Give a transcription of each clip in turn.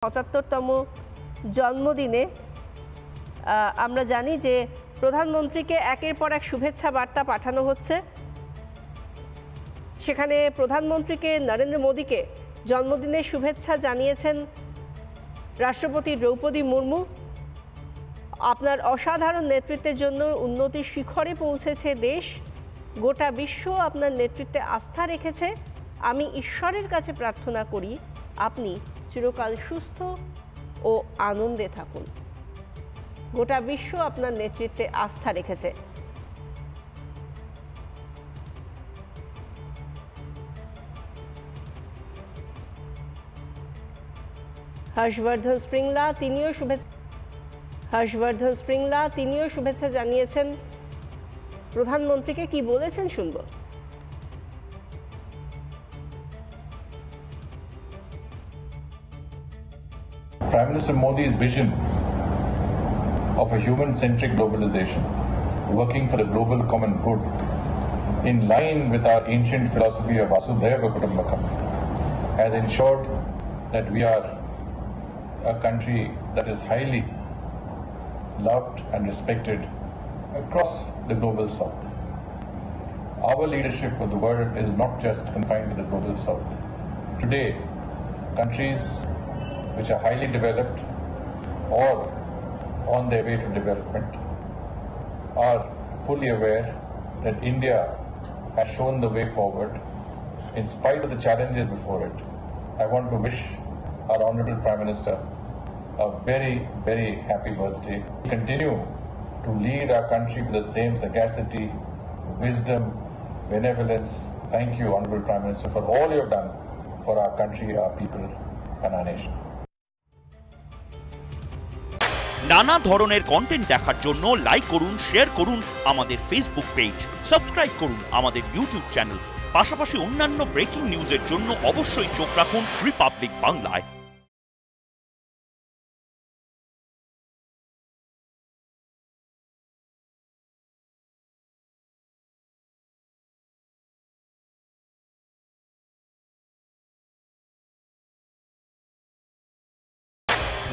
৭৫তম জন্মদিনে আমরা জানি যে প্রধানমন্ত্রীকে একের পর এক শুভেচ্ছা বার্তা পাঠানো হচ্ছে। সেখানে প্রধানমন্ত্রীকে নরেন্দ্র মোদীকে জন্মদিনের শুভেচ্ছা জানিয়েছেন রাষ্ট্রপতি দ্রৌপদী মুর্মু। আপনার অসাধারণ নেতৃত্বের জন্য উন্নতির শিখরে পৌঁছেছে দেশ, গোটা বিশ্ব আপনার নেতৃত্বে আস্থা রেখেছে। আমি ঈশ্বরের কাছে প্রার্থনা করি আপনি চিরকাল সুস্থ ও আনন্দে থাকুন। গোটা বিশ্ব আপনার নেতৃত্বে আস্থা রেখেছে। হর্ষবর্ধন শ্রীংলা তিনিও শুভেচ্ছা জানিয়েছেন প্রধানমন্ত্রীকে। কি বলেছেন শুনব। Prime Minister Modi's vision of a human-centric globalization, working for the global common good, in line with our ancient philosophy of Vasudhaiva Kutumbakam, has ensured that we are a country that is highly loved and respected across the global south. Our leadership of the world is not just confined to the global south. Today, countries which are highly developed or on their way to development are fully aware that India has shown the way forward in spite of the challenges before it. I want to wish our Honorable Prime Minister a very, very happy birthday. Continue to lead our country with the same sagacity, wisdom, benevolence. Thank you, Honorable Prime Minister, for all you have done for our country, our people and our nation. নানা ধরনের content দেখার জন্য like করুন, share করুন আমাদের Facebook page, subscribe করুন আমাদের YouTube channel. পাশাপাশি অন্যান্য ব্রেকিং নিউজের জন্য অবশ্যই চোখ রাখুন রিপাবলিক বাংলায়।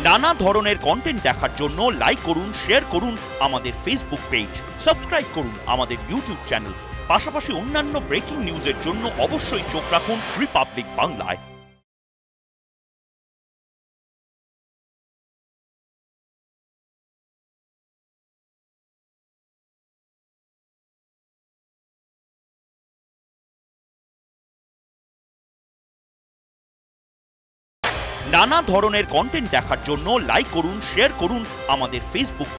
নানা ধরনের কন্টেন্ট দেখার জন্য লাইক করুন, শেয়ার করুন আমাদের ফেসবুক পেজ, সাবস্ক্রাইব করুন আমাদের ইউটিউব চ্যানেল। পাশাপাশি অন্যান্য ব্রেকিং নিউজের জন্য অবশ্যই চোখ রাখুন রিপাবলিক বাংলায়। নানা ধরনের কন্টেন্ট দেখার জন্য লাইক করুন, শেয়ার করুন আমাদের ফেসবুক